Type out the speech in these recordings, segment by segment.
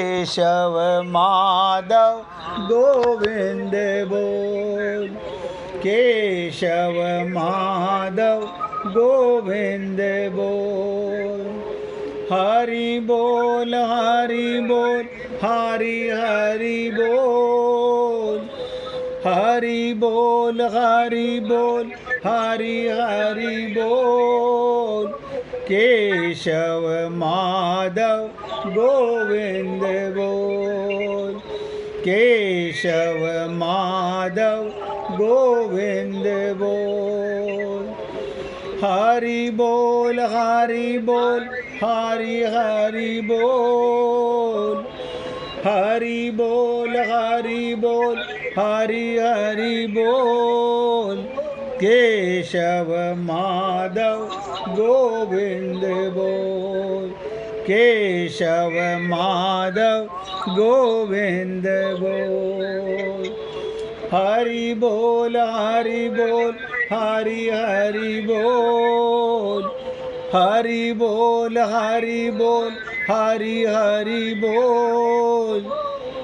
केशव माधव गोविंद बोल, केशव माधव गोविंद बोल। हरि बोल हरि बोल हरि हरि बोल, हरि बोल हरि बोल हरि हरि बोल। केशव माधव गोविंद बोल, केशव माधव गोविंद बोल। हरि बोल हरि बोल हरि हरि बोल, हरि बोल हरि बोल हरि हरि बोल। केशव माधव गोविंद बोल, केशव माधव गोविंद बोल। हरि बोल हरि बोल हरि हरि बोल, हरि बोल हरि बोल हरि हरि बोल।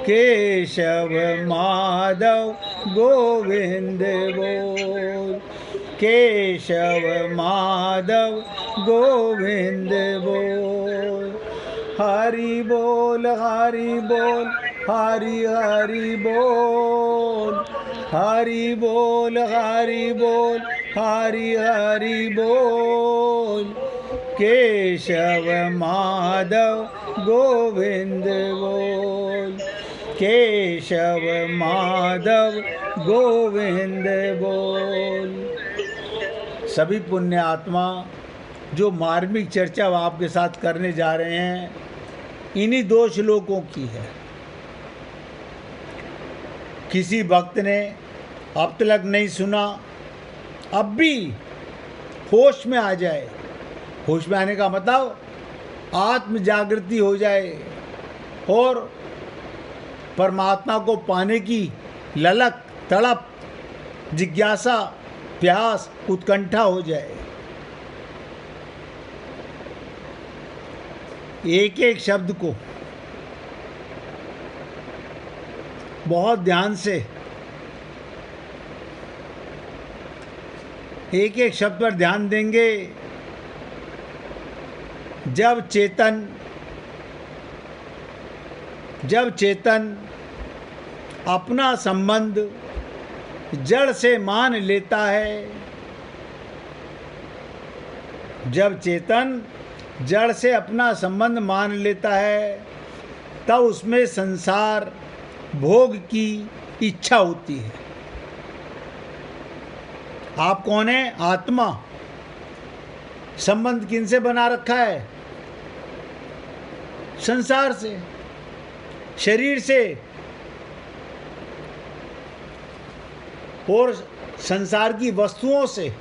केशव माधव गोविंद बोल, केशव माधव गोविंद बोल। हरि बोल हरि बोल हरि हरि बोल, हरि बोल हरि बोल हरि हरि बोल। केशव माधव गोविंद बोल, केशव माधव गोविंद बोल। सभी पुण्य आत्मा जो मार्मिक चर्चा आपके साथ करने जा रहे हैं, इन्हीं 2 श्लोकों की है। किसी भक्त ने अब तक नहीं सुना, अब भी होश में आ जाए। होश में आने का मतलब आत्म जागृति हो जाए और परमात्मा को पाने की ललक, तड़प, जिज्ञासा, प्यास, उत्कंठा हो जाए। एक एक शब्द को बहुत ध्यान से, एक एक शब्द पर ध्यान देंगे। जब चेतन अपना संबंध जड़ से मान लेता है, जब चेतन जड़ से अपना संबंध मान लेता है, तब उसमें संसार भोग की इच्छा होती है। आप कौन है? आत्मा। संबंध किनसे बना रखा है? संसार से, शरीर से और संसार की वस्तुओं से।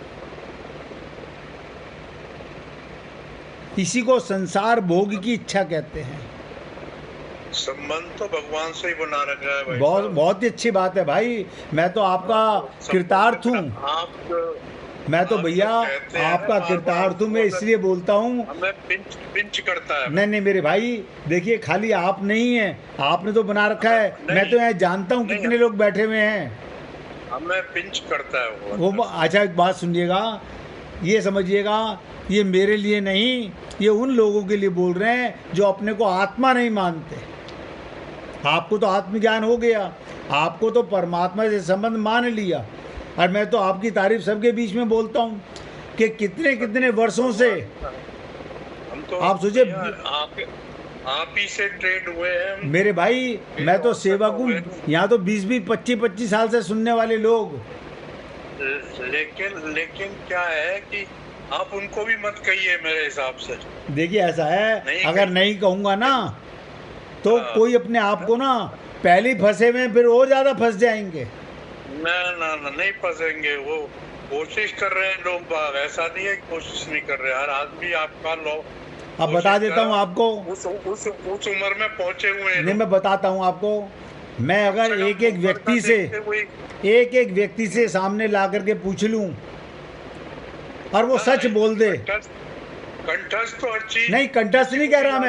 इसी को संसार भोग की इच्छा कहते हैं। संबंध तो भगवान से ही बना रखा है भाई। बहुत ही अच्छी बात है भाई। मैं तो आपका कृतार्थ हूँ। मैं तो भैया आपका कृतार्थ हूँ। मैं इसलिए बोलता हूँ। हमें पिंच करता है। नहीं मेरे भाई, देखिए खाली आप नहीं है, आपने तो बना रखा है। मैं तो यहाँ जानता हूँ कितने लोग बैठे हुए हैं। हमें पिंच करता है वो। अच्छा एक बात सुनिएगा, ये समझिएगा, ये मेरे लिए नहीं, ये उन लोगों के लिए बोल रहे हैं जो अपने को आत्मा नहीं मानते। आपको तो आत्मज्ञान हो गया, आपको तो परमात्मा से संबंध मान लिया। और मैं तो आपकी तारीफ सबके बीच में बोलता हूँ कि कितने कितने वर्षों से हम तो आप सोचिए, आप ही से ट्रेड हुए हैं मेरे भाई। मैं तो सेवक हूँ यहाँ, तो 20-20, 25-25 साल से सुनने वाले लोग। लेकिन क्या है कि आप उनको भी मत कहिए मेरे हिसाब से। देखिए ऐसा है, अगर नहीं कहूँगा ना तो कोई अपने आप को ना पहले ही फंसे हुए, फिर और ज़्यादा फंस जाएंगे। ना नहीं फंसेंगे। वो कोशिश कर रहे हैं लोग बाग, ऐसा नहीं है कोशिश नहीं कर रहे। हर आदमी आपका लो। अब बता देता हूँ आपको, उस उम्र में पहुंचे हुए हैं। नहीं मैं बताता हूँ आपको। मैं अगर एक एक व्यक्ति से सामने ला करके पूछ लूँ और वो सच बोल दे, कंठस्थ तो हर चीज नहीं, कंठस्थ नहीं कह रहा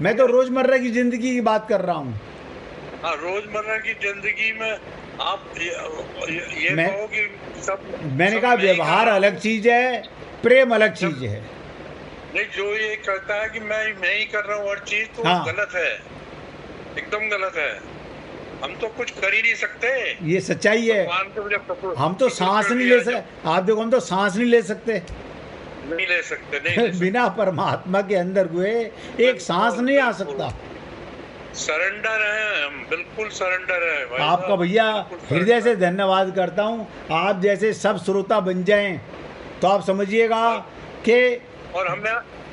मैं तो रोजमर्रा की जिंदगी की बात कर रहा हूँ। हाँ, रोजमर्रा की जिंदगी में आप ये मैं कहो कि सब मैंने सब कहा मैं ही कर व्यवहार रहा हूँ। अलग चीज है, प्रेम अलग चीज है। नहीं, जो ये कहता है कि मैं ही कर रहा हूँ हर चीज, तो हाँ। गलत है, एकदम गलत है। हम तो कुछ कर ही नहीं सकते। ये सच्चाई है। भगवान को जब हम तो सांस नहीं ले सकते, आप देखो, हम तो सांस नहीं ले सकते नहीं ले सकते, नहीं ले सकते। बिना परमात्मा के अंदर हुए एक सांस नहीं आ सकता। सरेंडर है हम, बिल्कुल सरेंडर है भाई आपका साहब, भैया बिल्कुल हृदय से surrender। धन्यवाद करता हूँ। आप जैसे सब श्रोता बन जाएं तो आप समझिएगा कि और हमें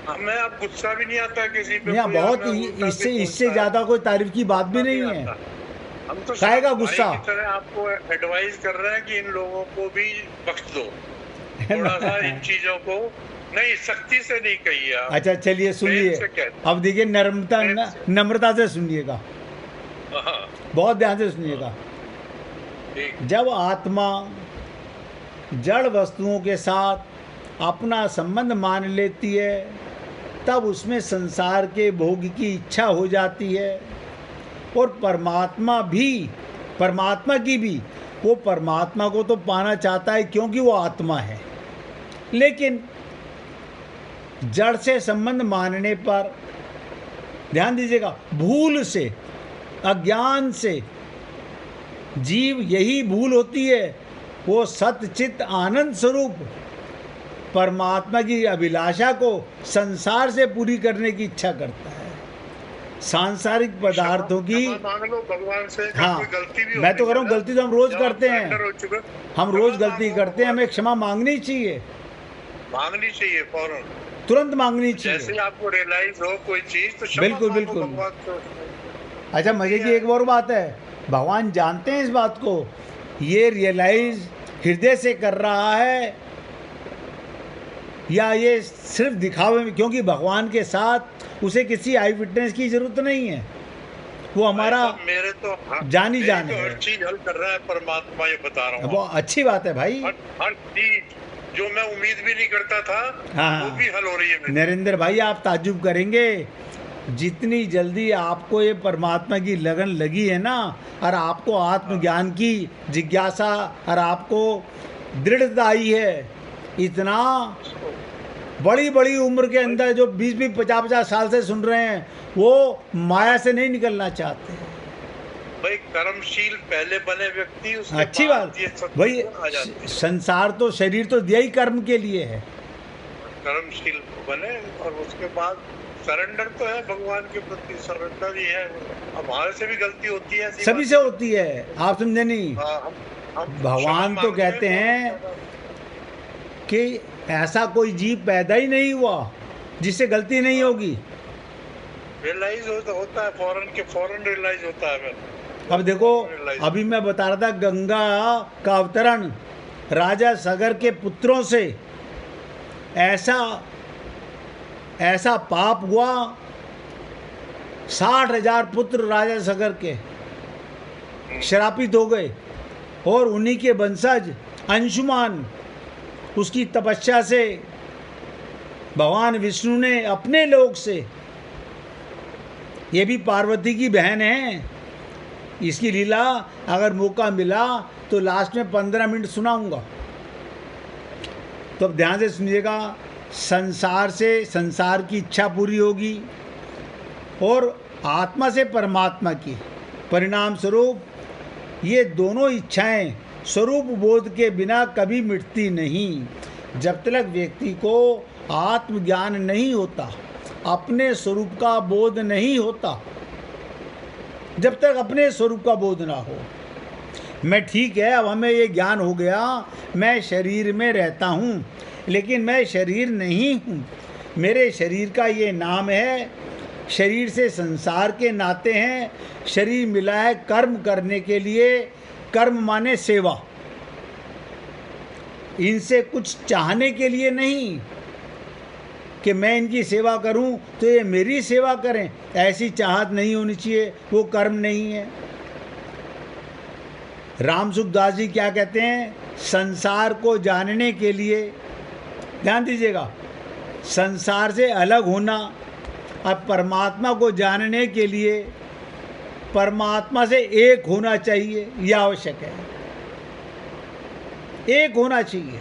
हमें अब गुस्सा भी नहीं आता किसी पे। यहाँ कोई बहुत हमें उल्टा भी इससे सोचता है, ज़्यादा कोई तारीफ की बात भी गुस्सा नहीं है। आता। हम तो काहेगा भाई गुस्सा? की तरह आपको एडवाइस कर रहे हैं कि इन लोगों को भी बख्श दो, थोड़ा सा इन चीजों को। नहीं, सख्ती से नहीं कहिए आप। अच्छा चलिए सुनिए, प्रेम से कहते अब देखिए प्रेम से। नम्रता से सुनिएगा, हाँ, बहुत ध्यान से सुनिएगा। ठीक। जब आत्मा जड़ वस्तुओं के साथ अपना संबंध मान लेती है तब उसमें संसार के भोग की इच्छा हो जाती है। और परमात्मा की भी वो परमात्मा को तो पाना चाहता है क्योंकि वो आत्मा है, लेकिन जड़ से संबंध मानने पर, ध्यान दीजिएगा, भूल से, अज्ञान से जीव, यही भूल होती है, वो सतचित आनंद स्वरूप परमात्मा की अभिलाषा को संसार से पूरी करने की इच्छा करता है। सांसारिक पदार्थों की, क्षमा मांग लो भगवान से। हाँ, कोई गलती भी मैं तो कह रहा हूँ, गलती तो हम रोज जब करते हैं, surrender हो चुके, हम रोज क्षमा गलती मांगो करते हैं, भगवान हमें क्षमा मांगनी चाहिए, मांगनी चाहिए फौरन। तुरंत मांगनी जैसे ही चाहिए। आपको रियलाइज हो कोई चीज तो क्षमा बिल्कुल, मांगो बिल्कुल। भगवान से। अच्छा, मजे की एक और बात है, भगवान जानते हैं इस बात को, ये रियलाइज हृदय से कर रहा है या ये सिर्फ दिखावे में, क्योंकि भगवान के साथ उसे किसी आई विटनेस की जरूरत नहीं है, वो हमारा भाई साहब, मेरे तो जानी मेरी जान तो है। हर चीज हल कर रहा है परमात्मा, ये बता रहा हूँ। वो अच्छी बात है भाई। हर चीज जो मैं उम्मीद भी नहीं करता था, हाँ, वो भी हल हो रही है मेरी। नरेंद्र भाई, आप ताज्जुब करेंगे जितनी जल्दी आपको ये परमात्मा की लगन लगी है ना, और आपको आत्मज्ञान की जिज्ञासा और आपको दृढ़ता आई है, इतना बड़ी बड़ी उम्र के अंदर जो 20-20, 50-50 साल से सुन रहे हैं, वो माया से नहीं निकलना चाहते। भाई कर्मशील पहले बने व्यक्ति, उसके अच्छी बाद बात ये सब भाई, चीजें आ जाती हैं। संसार तो, शरीर तो दिया ही कर्म के लिए है। कर्मशील बने और उसके बाद सरेंडर तो है भगवान के प्रति, सरेंडर ही है। अब हमारे से भी गलती होती है, ऐसी सभी बात से होती है, आप समझे नहीं। हाँ, हम भगवान क्षमा तो मांगते कहते हैं कि ऐसा कोई जीव पैदा ही नहीं हुआ जिससे गलती नहीं होगी। रियलाइज होता है फौरन रियलाइज होता है। अब देखो, अभी मैं बता रहा था, गंगा का अवतरण राजा सगर के पुत्रों से ऐसा पाप हुआ, 60,000 पुत्र राजा सगर के श्रापित हो गए, और उन्हीं के वंशज अंशुमान, उसकी तपस्या से भगवान विष्णु ने अपने लोक से, ये भी पार्वती की बहन है, इसकी लीला अगर मौका मिला तो लास्ट में 15 मिनट सुनाऊंगा, तो अब ध्यान से सुनिएगा। संसार से संसार की इच्छा पूरी होगी और आत्मा से परमात्मा की, परिणाम स्वरूप ये दोनों इच्छाएं स्वरूप बोध के बिना कभी मिटती नहीं। जब तक व्यक्ति को आत्मज्ञान नहीं होता, अपने स्वरूप का बोध नहीं होता, जब तक अपने स्वरूप का बोध ना हो, मैं ठीक है, अब हमें ये ज्ञान हो गया, मैं शरीर में रहता हूँ, लेकिन मैं शरीर नहीं हूँ, मेरे शरीर का ये नाम है, शरीर से संसार के नाते हैं, शरीर मिला है कर्म करने के लिए, कर्म माने सेवा, इनसे कुछ चाहने के लिए नहीं कि मैं इनकी सेवा करूं तो ये मेरी सेवा करें, ऐसी चाहत नहीं होनी चाहिए, वो कर्म नहीं है। राम सुखदास जी क्या कहते हैं, संसार को जानने के लिए, ध्यान दीजिएगा, संसार से अलग होना और परमात्मा को जानने के लिए परमात्मा से एक होना चाहिए, यह आवश्यक है। एक होना चाहिए।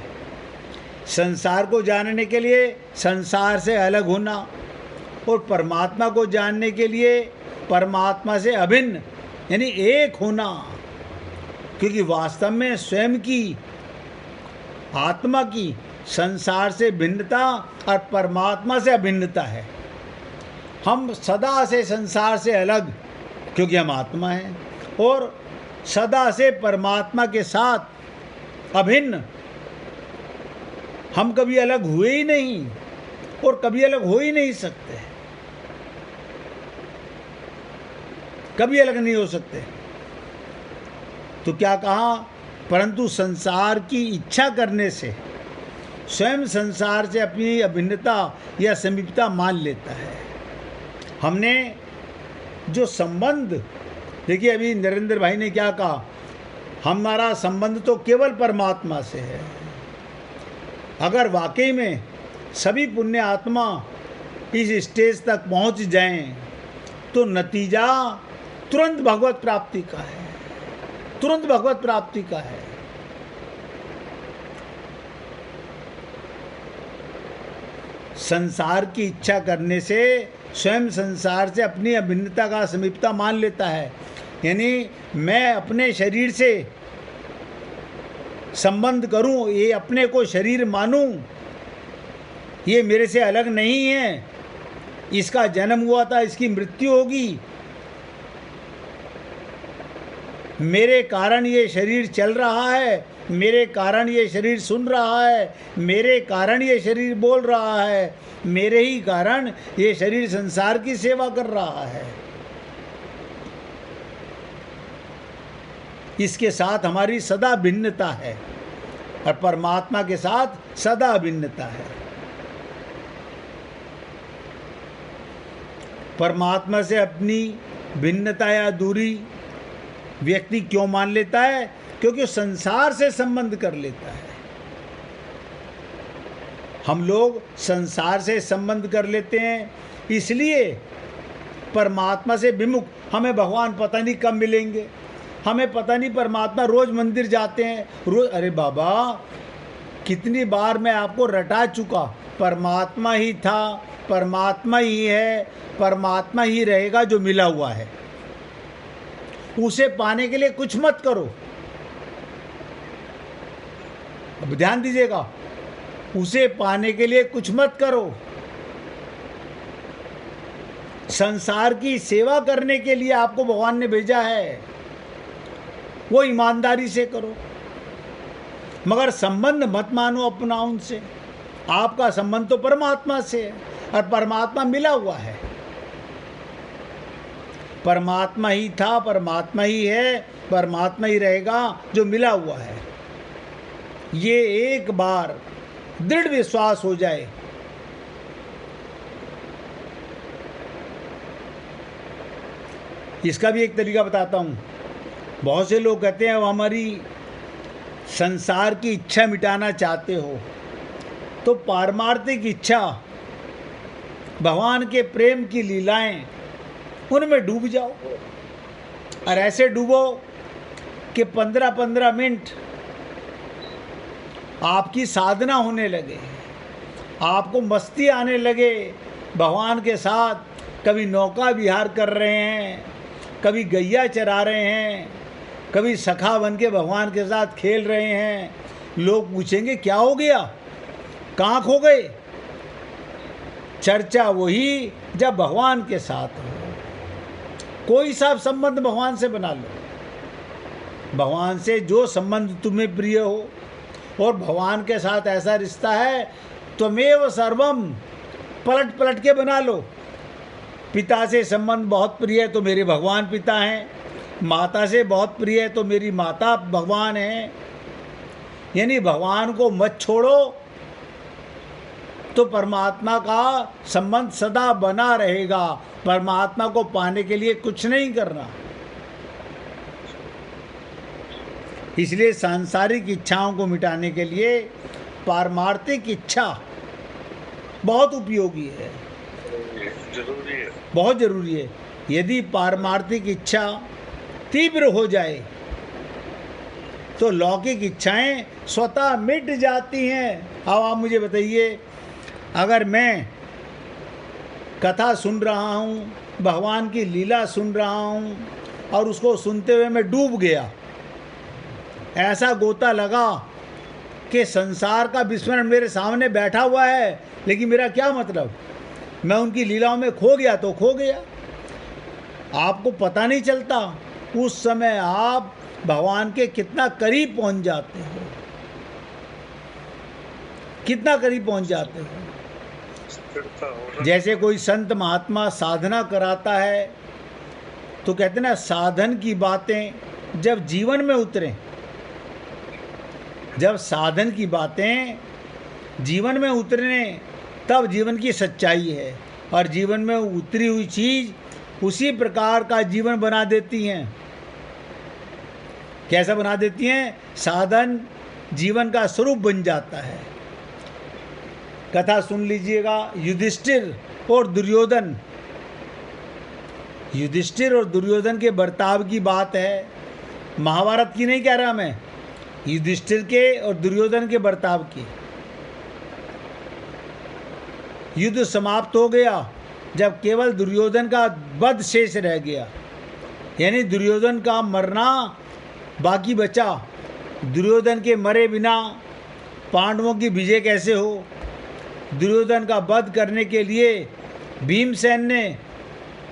संसार को जानने के लिए संसार से अलग होना और परमात्मा को जानने के लिए परमात्मा से अभिन्न यानी एक होना, क्योंकि वास्तव में स्वयं की आत्मा की संसार से भिन्नता और परमात्मा से अभिन्नता है। हम सदा से संसार से अलग क्योंकि हम आत्मा हैं और सदा से परमात्मा के साथ अभिन्न। हम कभी अलग हुए ही नहीं और कभी अलग हो ही नहीं सकते, कभी अलग नहीं हो सकते। तो क्या कहा, परंतु संसार की इच्छा करने से स्वयं संसार से अपनी अभिन्नता या समीपता मान लेता है। हमने जो संबंध, देखिए अभी नरेंद्र भाई ने क्या कहा, हमारा संबंध तो केवल परमात्मा से है। अगर वाकई में सभी पुण्य आत्मा इस स्टेज तक पहुंच जाएं तो नतीजा तुरंत भगवत प्राप्ति का है, तुरंत भगवत प्राप्ति का है। संसार की इच्छा करने से स्वयं संसार से अपनी अभिन्नता का समीपता मान लेता है। यानी मैं अपने शरीर से संबंध करूं, ये अपने को शरीर मानूं, ये मेरे से अलग नहीं है, इसका जन्म हुआ था, इसकी मृत्यु होगी, मेरे कारण ये शरीर चल रहा है, मेरे कारण ये शरीर सुन रहा है, मेरे कारण ये शरीर बोल रहा है, मेरे ही कारण ये शरीर संसार की सेवा कर रहा है। इसके साथ हमारी सदा भिन्नता है और परमात्मा के साथ सदा भिन्नता है। परमात्मा से अपनी भिन्नता या दूरी व्यक्ति क्यों मान लेता है? क्योंकि संसार से संबंध कर लेता है। हम लोग संसार से संबंध कर लेते हैं, इसलिए परमात्मा से विमुख हमें भगवान पता नहीं कब मिलेंगे, हमें पता नहीं परमात्मा रोज मंदिर जाते हैं रोज। अरे बाबा, कितनी बार मैं आपको रटा चुका, परमात्मा ही था, परमात्मा ही है, परमात्मा ही रहेगा जो मिला हुआ है। उसे पाने के लिए कुछ मत करो। अब ध्यान दीजिएगा, उसे पाने के लिए कुछ मत करो। संसार की सेवा करने के लिए आपको भगवान ने भेजा है, वो ईमानदारी से करो, मगर संबंध मत मानो अपना उनसे। आपका संबंध तो परमात्मा से है और परमात्मा मिला हुआ है। परमात्मा ही था, परमात्मा ही है, परमात्मा ही रहेगा जो मिला हुआ है। ये एक बार दृढ़ विश्वास हो जाए, इसका भी एक तरीका बताता हूँ। बहुत से लोग कहते हैं वो हमारी संसार की इच्छा मिटाना चाहते हो तो पारमार्थिक इच्छा, भगवान के प्रेम की लीलाएं, उनमें डूब जाओ और ऐसे डूबो कि 15-15 मिनट आपकी साधना होने लगे, आपको मस्ती आने लगे भगवान के साथ। कभी नौका विहार कर रहे हैं, कभी गैया चरा रहे हैं, कभी सखा बन के भगवान के साथ खेल रहे हैं। लोग पूछेंगे क्या हो गया, कहाँ खो गए? चर्चा वही जब भगवान के साथ हो। कोई सा संबंध भगवान से बना लो, भगवान से जो संबंध तुम्हें प्रिय हो, और भगवान के साथ ऐसा रिश्ता है त्वमेव सर्वम, पलट पलट के बना लो। पिता से संबंध बहुत प्रिय है तो मेरे भगवान पिता हैं, माता से बहुत प्रिय है तो मेरी माता भगवान है। यानी भगवान को मत छोड़ो तो परमात्मा का संबंध सदा बना रहेगा। परमात्मा को पाने के लिए कुछ नहीं करना। इसलिए सांसारिक इच्छाओं को मिटाने के लिए पारमार्थिक इच्छा बहुत उपयोगी है, जरूरी है। बहुत जरूरी है। यदि पारमार्थिक इच्छा तीव्र हो जाए तो लौकिक इच्छाएं स्वतः मिट जाती हैं। अब आप मुझे बताइए, अगर मैं कथा सुन रहा हूँ, भगवान की लीला सुन रहा हूँ और उसको सुनते हुए मैं डूब गया, ऐसा गोता लगा कि संसार का विस्मरण मेरे सामने बैठा हुआ है, लेकिन मेरा क्या मतलब, मैं उनकी लीलाओं में खो गया तो खो गया। आपको पता नहीं चलता उस समय आप भगवान के कितना करीब पहुंच जाते हो, कितना करीब पहुंच जाते हो। जैसे कोई संत महात्मा साधना कराता है तो कहते ना, साधन की बातें जब जीवन में उतरें, जब साधन की बातें जीवन में उतरने, तब जीवन की सच्चाई है। और जीवन में उतरी हुई चीज़ उसी प्रकार का जीवन बना देती हैं। कैसा बना देती हैं? साधन जीवन का स्वरूप बन जाता है। कथा सुन लीजिएगा, युधिष्ठिर और दुर्योधन, युधिष्ठिर और दुर्योधन के बर्ताव की बात है, महाभारत की नहीं कह रहा मैं, युधिष्ठिर के और दुर्योधन के बर्ताव की। युद्ध समाप्त हो गया जब केवल दुर्योधन का वध शेष रह गया, यानी दुर्योधन का मरना बाकी बचा। दुर्योधन के मरे बिना पांडवों की विजय कैसे हो? दुर्योधन का वध करने के लिए भीमसेन ने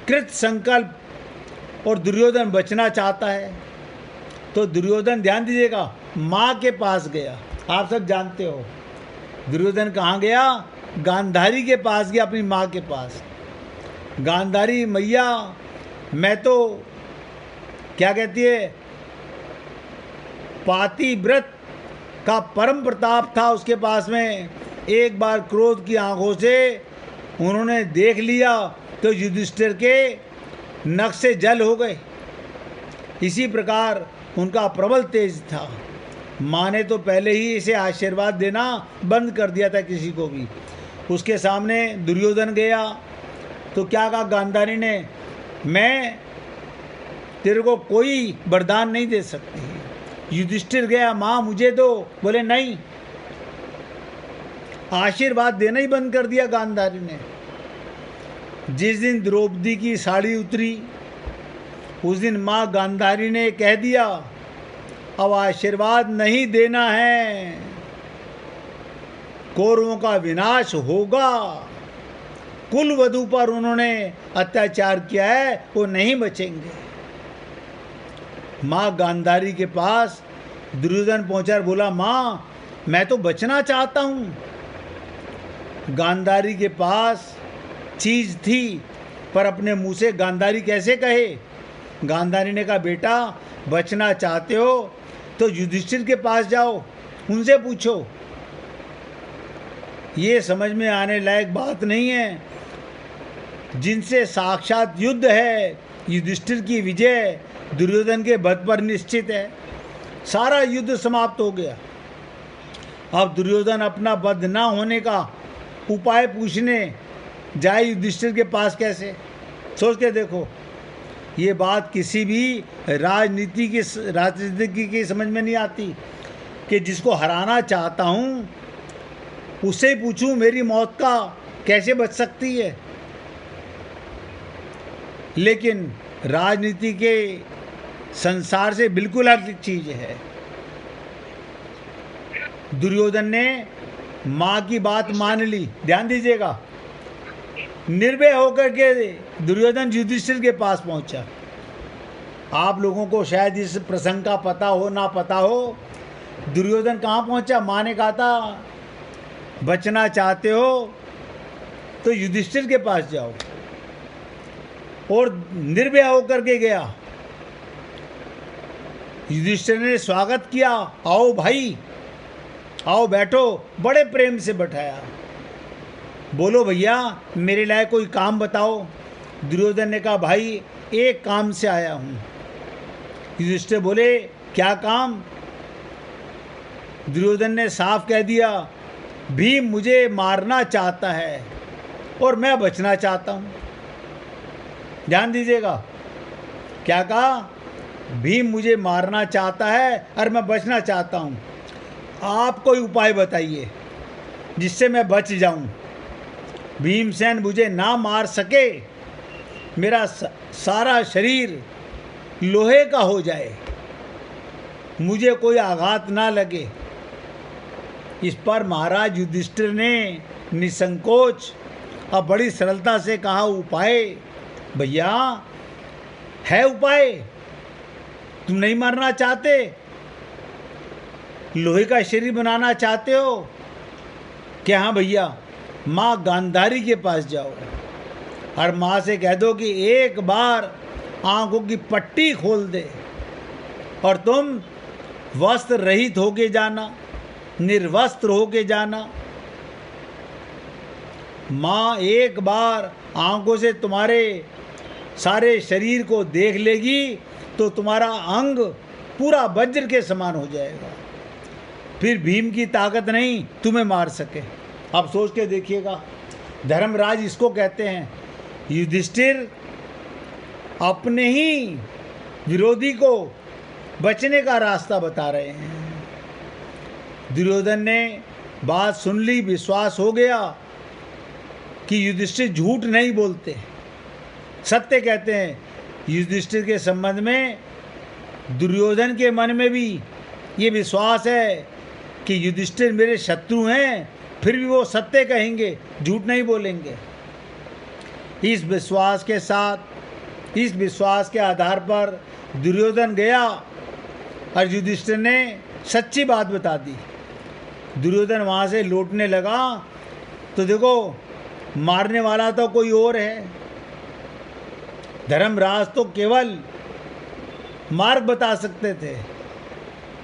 कृत संकल्प और दुर्योधन बचना चाहता है, तो दुर्योधन, ध्यान दीजिएगा, माँ के पास गया। आप सब जानते हो दुर्योधन कहाँ गया? गांधारी के पास गया, अपनी माँ के पास। गांधारी मैया, मैं तो क्या कहती है, पातिव्रत का परम प्रताप था उसके पास में। एक बार क्रोध की आंखों से उन्होंने देख लिया तो युधिष्ठिर के नख से जल हो गए। इसी प्रकार उनका प्रबल तेज था। माँ ने तो पहले ही इसे आशीर्वाद देना बंद कर दिया था किसी को भी। उसके सामने दुर्योधन गया तो क्या कहा गांधारी ने, मैं तेरे को कोई वरदान नहीं दे सकती। युधिष्ठिर गया, माँ मुझे दो, बोले नहीं। आशीर्वाद देना ही बंद कर दिया गांधारी ने। जिस दिन द्रौपदी की साड़ी उतरी उस दिन माँ गांधारी ने कह दिया, अब आशीर्वाद नहीं देना है, कौरवों का विनाश होगा। कुल वधू पर उन्होंने अत्याचार किया है, वो नहीं बचेंगे। माँ गांधारी के पास दुर्योधन पहुंचा और बोला, माँ मैं तो बचना चाहता हूँ। गांधारी के पास चीज थी पर अपने मुंह से गांधारी कैसे कहे? गांधारी ने कहा, बेटा बचना चाहते हो तो युधिष्ठिर के पास जाओ, उनसे पूछो। ये समझ में आने लायक बात नहीं है। जिनसे साक्षात युद्ध है, युधिष्ठिर की विजय दुर्योधन के वध पर निश्चित है। सारा युद्ध समाप्त हो गया। अब दुर्योधन अपना वध न होने का उपाय पूछने जाए युधिष्ठिर के पास कैसे? सोच के देखो, ये बात किसी भी राजनीति की समझ में नहीं आती कि जिसको हराना चाहता हूँ उससे ही पूछूं मेरी मौत का कैसे बच सकती है। लेकिन राजनीति के संसार से बिल्कुल अलग चीज है। दुर्योधन ने माँ की बात मान ली। ध्यान दीजिएगा, निर्भय होकर के दुर्योधन युधिष्ठिर के पास पहुंचा। आप लोगों को शायद इस प्रसंग का पता हो ना पता हो, दुर्योधन कहाँ पहुंचा? माँ ने कहा था बचना चाहते हो तो युधिष्ठिर के पास जाओ, और निर्भय होकर के गया। युधिष्ठिर ने स्वागत किया, आओ भाई आओ बैठो, बड़े प्रेम से बैठाया। बोलो भैया मेरे लायक कोई काम बताओ। दुर्योधन ने कहा, भाई एक काम से आया हूँ। युधिष्ठिर बोले, क्या काम? दुर्योधन ने साफ कह दिया, भीम मुझे मारना चाहता है और मैं बचना चाहता हूँ। ध्यान दीजिएगा, क्या कहा? भीम मुझे मारना चाहता है और मैं बचना चाहता हूँ। आप कोई उपाय बताइए जिससे मैं बच जाऊँ। भीमसेन मुझे ना मार सके, मेरा सारा शरीर लोहे का हो जाए, मुझे कोई आघात ना लगे। इस पर महाराज युधिष्ठिर ने निसंकोच और बड़ी सरलता से कहा, उपाय? भैया है उपाय। तुम नहीं मरना चाहते, लोहे का शरीर बनाना चाहते हो क्या? हाँ भैया, माँ गांधारी के पास जाओ और माँ से कह दो कि एक बार आंखों की पट्टी खोल दे और तुम वस्त्र रहित होके जाना, निर्वस्त्र होके जाना। माँ एक बार आंखों से तुम्हारे सारे शरीर को देख लेगी तो तुम्हारा अंग पूरा वज्र के समान हो जाएगा, फिर भीम की ताकत नहीं तुम्हें मार सके। अब सोच के देखिएगा, धर्मराज इसको कहते हैं। युधिष्ठिर अपने ही विरोधी को बचने का रास्ता बता रहे हैं। दुर्योधन ने बात सुन ली, विश्वास हो गया कि युधिष्ठिर झूठ नहीं बोलते, सत्य कहते हैं। युधिष्ठिर के संबंध में दुर्योधन के मन में भी ये विश्वास है कि युधिष्ठिर मेरे शत्रु हैं, फिर भी वो सत्य कहेंगे, झूठ नहीं बोलेंगे। इस विश्वास के साथ, इस विश्वास के आधार पर दुर्योधन गया और युधिष्ठिर ने सच्ची बात बता दी। दुर्योधन वहाँ से लौटने लगा तो देखो, मारने वाला तो कोई और है। धर्मराज तो केवल मार्ग बता सकते थे।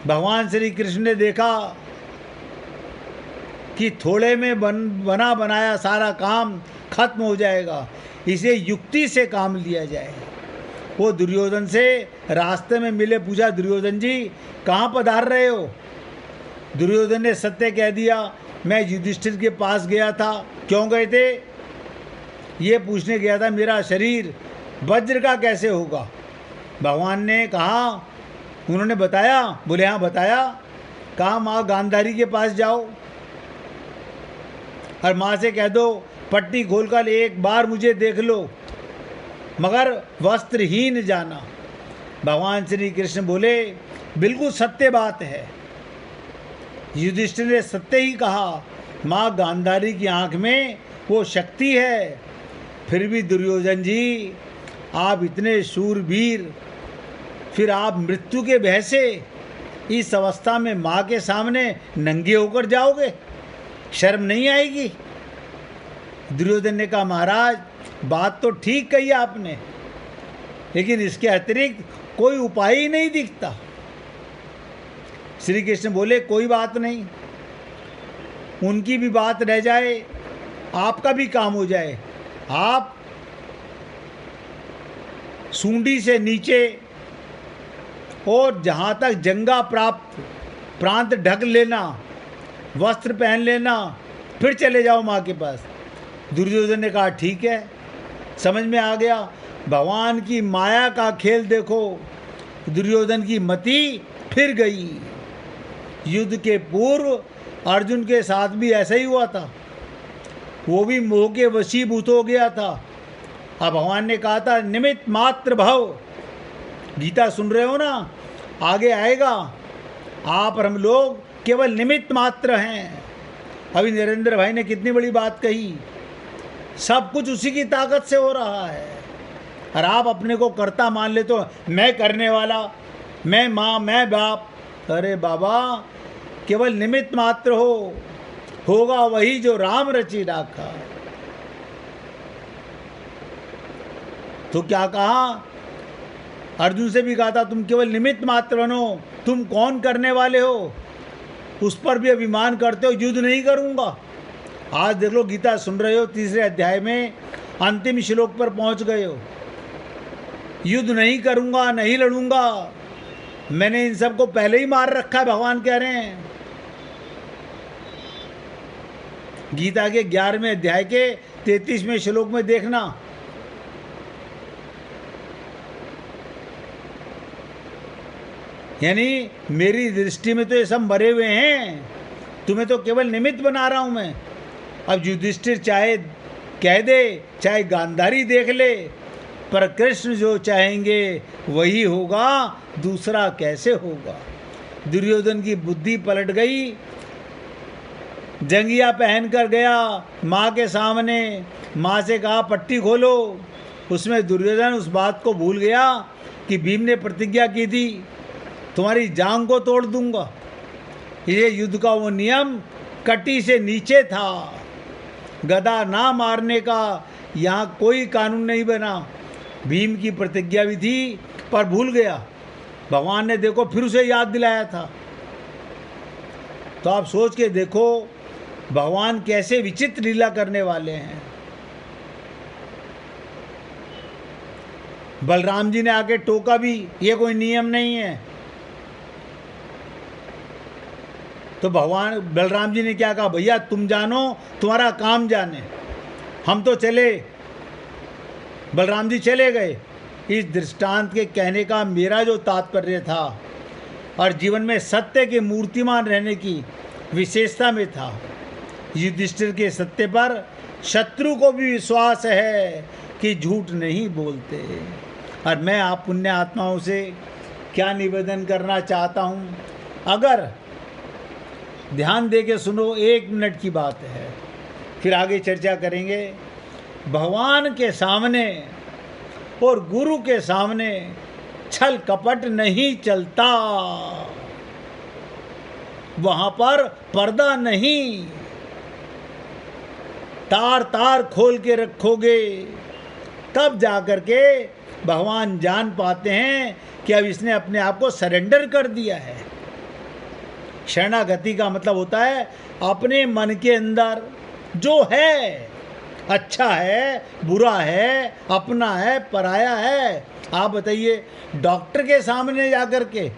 भगवान श्री कृष्ण ने देखा कि थोड़े में बना बनाया सारा काम खत्म हो जाएगा, इसे युक्ति से काम लिया जाए। वो दुर्योधन से रास्ते में मिले, पूछा, दुर्योधन जी कहाँ पधार रहे हो? दुर्योधन ने सत्य कह दिया, मैं युधिष्ठिर के पास गया था। क्यों गए थे? ये पूछने गया था मेरा शरीर वज्र का कैसे होगा। भगवान ने कहा, उन्होंने बताया, बोले हाँ बताया। कहा माँ गांधारी के पास जाओ और माँ से कह दो पट्टी खोलकर एक बार मुझे देख लो, मगर वस्त्रहीन जाना। भगवान श्री कृष्ण बोले बिल्कुल सत्य बात है। युधिष्ठिर ने सत्य ही कहा, माँ गांधारी की आंख में वो शक्ति है। फिर भी दुर्योधन जी आप इतने शूरवीर, फिर आप मृत्यु के भय से इस अवस्था में माँ के सामने नंगे होकर जाओगे, शर्म नहीं आएगी? दुर्योधन ने कहा, महाराज बात तो ठीक कही आपने, लेकिन इसके अतिरिक्त कोई उपाय ही नहीं दिखता। श्री कृष्ण बोले कोई बात नहीं, उनकी भी बात रह जाए, आपका भी काम हो जाए। आप सूंडी से नीचे और जहाँ तक जंगा प्राप्त प्रांत ढक लेना, वस्त्र पहन लेना, फिर चले जाओ माँ के पास। दुर्योधन ने कहा ठीक है, समझ में आ गया। भगवान की माया का खेल देखो, दुर्योधन की मति फिर गई। युद्ध के पूर्व अर्जुन के साथ भी ऐसा ही हुआ था, वो भी मोह के वशीभूत हो गया था। अब भगवान ने कहा था निमित्त मात्र भव। गीता सुन रहे हो ना, आगे आएगा। आप और हम लोग केवल निमित्त मात्र हैं। अभी नरेंद्र भाई ने कितनी बड़ी बात कही, सब कुछ उसी की ताकत से हो रहा है। और आप अपने को कर्ता मान ले तो मैं करने वाला, मैं माँ, मैं बाप। अरे बाबा, केवल निमित्त मात्र हो, होगा वही जो राम रची राखा। तो क्या कहा? अर्जुन से भी कहा था तुम केवल निमित्त मात्र बनो, तुम कौन करने वाले हो? उस पर भी अभिमान करते हो, युद्ध नहीं करूंगा। आज देख लो, गीता सुन रहे हो, तीसरे अध्याय में अंतिम श्लोक पर पहुंच गए हो। युद्ध नहीं करूंगा, नहीं लड़ूंगा, मैंने इन सबको पहले ही मार रखा है, भगवान कह रहे हैं। गीता के 11वें अध्याय के 33वें श्लोक में देखना। यानी मेरी दृष्टि में तो ये सब मरे हुए हैं, तुम्हें तो केवल निमित्त बना रहा हूं मैं। अब युधिष्ठिर चाहे कह दे, चाहे गांधारी देख ले, पर कृष्ण जो चाहेंगे वही होगा, दूसरा कैसे होगा। दुर्योधन की बुद्धि पलट गई, जंगिया पहन कर गया माँ के सामने, माँ से कहा पट्टी खोलो। उसमें दुर्योधन उस बात को भूल गया कि भीम ने प्रतिज्ञा की थी तुम्हारी जांग को तोड़ दूंगा। ये युद्ध का वो नियम कटी से नीचे था, गदा ना मारने का यहाँ कोई कानून नहीं बना। भीम की प्रतिज्ञा भी थी पर भूल गया, भगवान ने देखो फिर उसे याद दिलाया था। तो आप सोच के देखो भगवान कैसे विचित्र लीला करने वाले हैं। बलराम जी ने आके टोका भी, ये कोई नियम नहीं है। तो भगवान बलराम जी ने क्या कहा, भैया तुम जानो, तुम्हारा काम जाने, हम तो चले। बलराम जी चले गए। इस दृष्टांत के कहने का मेरा जो तात्पर्य था और जीवन में सत्य के मूर्तिमान रहने की विशेषता में था। युधिष्ठिर के सत्य पर शत्रु को भी विश्वास है कि झूठ नहीं बोलते। और मैं आप पुण्य आत्माओं से क्या निवेदन करना चाहता हूँ, अगर ध्यान दे के सुनो, 1 मिनट की बात है, फिर आगे चर्चा करेंगे। भगवान के सामने और गुरु के सामने छल कपट नहीं चलता, वहां पर पर्दा नहीं। तार तार खोल के रखोगे तब जाकर के भगवान जान पाते हैं कि अब इसने अपने आप को सरेंडर कर दिया है। शरणागति का मतलब होता है अपने मन के अंदर जो है, अच्छा है, बुरा है, अपना है, पराया है। आप बताइए, डॉक्टर के सामने जाकर के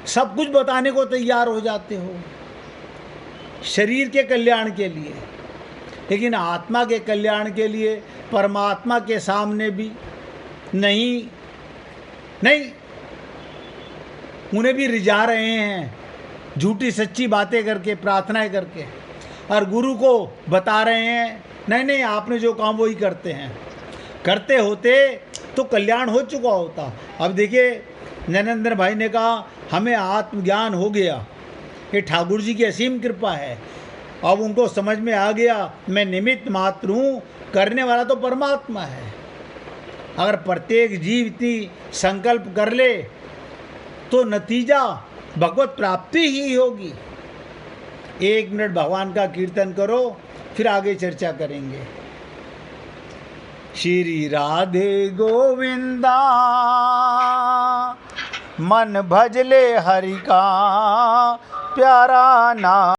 सब कुछ बताने को तैयार हो जाते हो शरीर के कल्याण के लिए, लेकिन आत्मा के कल्याण के लिए परमात्मा के सामने भी नहीं, उन्हें भी रिझा रहे हैं झूठी सच्ची बातें करके, प्रार्थनाएं करके, और गुरु को बता रहे हैं नहीं आपने जो काम वही करते हैं। करते होते तो कल्याण हो चुका होता। अब देखिए नरेंद्र भाई ने कहा हमें आत्मज्ञान हो गया, ये ठाकुर जी की असीम कृपा है। अब उनको समझ में आ गया मैं निमित्त मात्र हूँ, करने वाला तो परमात्मा है। अगर प्रत्येक जीव इतनी संकल्प कर ले तो नतीजा भगवत प्राप्ति ही होगी। 1 मिनट भगवान का कीर्तन करो, फिर आगे चर्चा करेंगे। श्री राधे गोविंदा मन भजले हरि का प्यारा नाम।